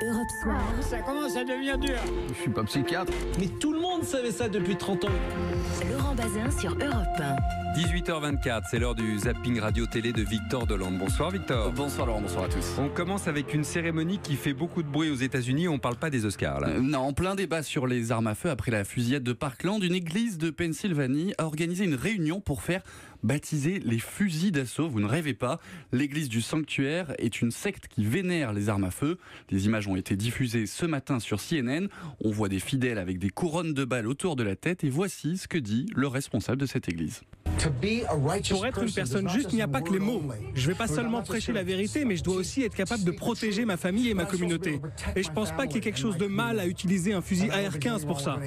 Europe Soir. Ça commence à devenir dur. Je suis pas psychiatre. Mais tout le monde savait ça depuis 30 ans. Laurent Bazin sur Europe 1. 18h24, c'est l'heure du zapping radio-télé de Victor Delande. Bonsoir Victor. Bonsoir Laurent, bonsoir à tous. On commence avec une cérémonie qui fait beaucoup de bruit aux États-Unis. On parle pas des Oscars là. Non, en plein débat sur les armes à feu après la fusillade de Parkland, une église de Pennsylvanie a organisé une réunion pour faire baptiser les fusils d'assaut. Vous ne rêvez pas, l'église du sanctuaire est une secte qui vénère les armes à feu. Les images ont été diffusées ce matin sur CNN. On voit des fidèles avec des couronnes de balles autour de la tête et voici ce que dit le responsable de cette église. Pour être une personne juste, il n'y a pas que les mots. Je ne vais pas seulement prêcher la vérité, mais je dois aussi être capable de protéger ma famille et ma communauté. Et je ne pense pas qu'il y ait quelque chose de mal à utiliser un fusil AR-15 pour ça.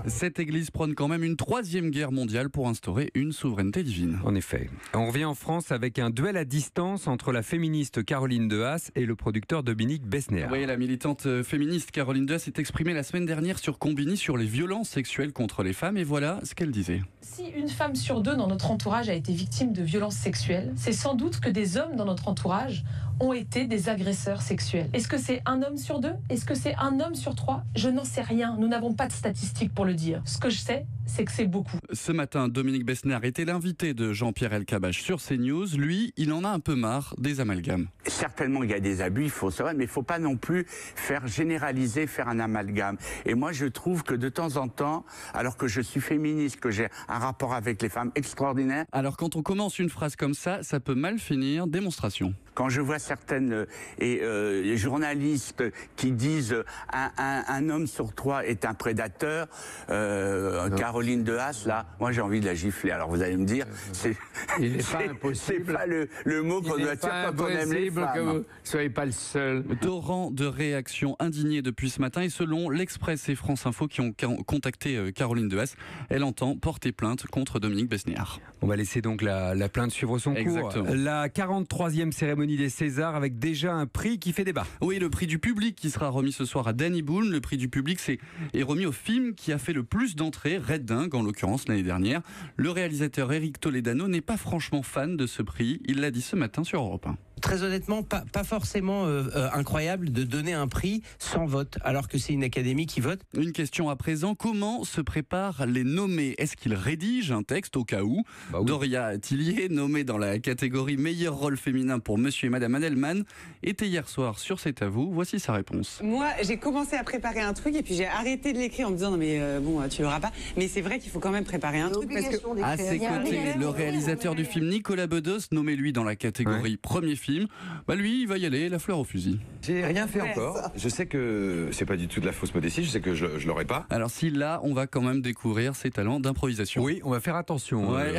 Cette église prône quand même une troisième guerre mondiale pour instaurer une souveraineté divine. En effet. On revient en France avec un duel à distance entre la féministe Caroline Dehaas et le producteur Dominique Besnéard. Oui, la militante féministe Caroline Dehaas s'est exprimée la semaine dernière sur Combini sur les violences sexuelles contre les femmes et voilà ce qu'elle disait. Si une femme sur deux dans notre entourage a été victime de violences sexuelles, c'est sans doute que des hommes dans notre entourage ont été des agresseurs sexuels. Est-ce que c'est un homme sur deux? Est-ce que c'est un homme sur trois? Je n'en sais rien. Nous n'avons pas de statistiques pour le dire. Ce que je sais, c'est que c'est beaucoup. Ce matin, Dominique Besnéard était l'invité de Jean-Pierre Elkabbach sur CNews. Lui, il en a un peu marre des amalgames. Certainement, il y a des abus, il faut savoir, mais il ne faut pas non plus faire généraliser, faire un amalgame. Et moi, je trouve que de temps en temps, alors que je suis féministe, que j'ai un rapport avec les femmes extraordinaire. Alors quand on commence une phrase comme ça peut mal finir. Démonstration. Quand je vois certaines journalistes qui disent un homme sur trois est un prédateur, Caroline Dehaas, là, moi j'ai envie de la gifler. Alors vous allez me dire, c'est pas le mot qu'on doit dire quand on aime les femmes. Que vous soyez pas le seul. Torrent de réactions indignées depuis ce matin et selon l'Express et France Info qui ont contacté Caroline Dehaas, elle entend porter plainte contre Dominique Besnéard. On va laisser donc la plainte suivre son cours. Exactement. La 43e cérémonie des Césars avec déjà un prix qui fait débat. Oui, le prix du public qui sera remis ce soir à Danny Boone. Le prix du public est remis au film qui a fait le plus d'entrées, Red Dingue en l'occurrence l'année dernière. Le réalisateur Eric Toledano n'est pas franchement fan de ce prix. Il l'a dit ce matin sur Europe 1. Très honnêtement, pas forcément incroyable de donner un prix sans vote, alors que c'est une académie qui vote. Une question à présent, comment se préparent les nommés? Est-ce qu'ils rédigent un texte au cas où? Oui. Doria Tillier, nommée dans la catégorie meilleur rôle féminin pour Monsieur et Madame Adelman, était hier soir sur C'est à vous. Voici sa réponse. Moi, j'ai commencé à préparer un truc et puis j'ai arrêté de l'écrire en me disant non mais bon, tu l'auras pas. Mais c'est vrai qu'il faut quand même préparer un truc parce que... À ses côtés, le réalisateur du film Nicolas Bedos, nommé lui dans la catégorie premier film. Lui, il va y aller, la fleur au fusil. J'ai rien fait encore. Je sais que c'est pas du tout de la fausse modestie, je sais que je l'aurai pas. Alors si là, on va quand même découvrir ses talents d'improvisation. Oui, on va faire attention. Ouais.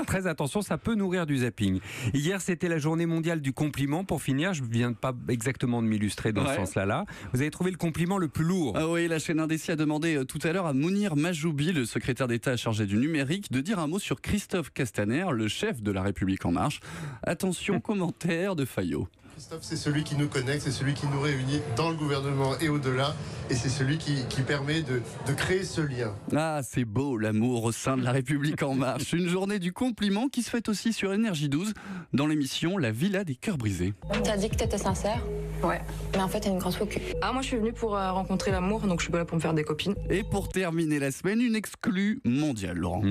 Très attention, ça peut nourrir du zapping. Hier, c'était la journée mondiale du compliment. Pour finir, je viens pas exactement de m'illustrer dans ce sens-là. Vous avez trouvé le compliment le plus lourd. Ah oui, la chaîne Indécis a demandé tout à l'heure à Mounir Majoubi, le secrétaire d'État chargé du numérique, de dire un mot sur Christophe Castaner, le chef de La République En Marche. Attention, commentaire de Fayot. Christophe, c'est celui qui nous connecte, c'est celui qui nous réunit dans le gouvernement et au-delà, et c'est celui qui permet de créer ce lien. Ah, c'est beau l'amour au sein de La République En Marche. Une journée du compliment qui se fête aussi sur Énergie 12 dans l'émission La Villa des Cœurs Brisés. T'as dit que t'étais sincère? Ouais. Mais en fait, t'as une grosse faux cul. Ah, moi, je suis venue pour rencontrer l'amour, donc je suis pas là pour me faire des copines. Et pour terminer la semaine, une exclue mondiale, Laurent.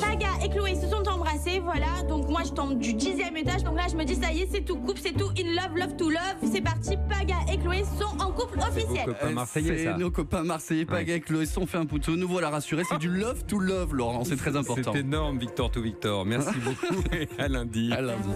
Paga et Chloé se sont embrassés, voilà. Donc moi, je tombe du 10e étage. Donc là, je me dis, ça y est, c'est tout. Couple, c'est tout. In love, love to love. C'est parti. Paga et Chloé sont en couple officiel. C'est nos copains marseillais, Paga et Chloé sont fait un poutou. Nous voilà rassurés. C'est du love to love, Laurent. C'est très important. C'est énorme, Victor to Victor. Merci beaucoup et à lundi. À lundi.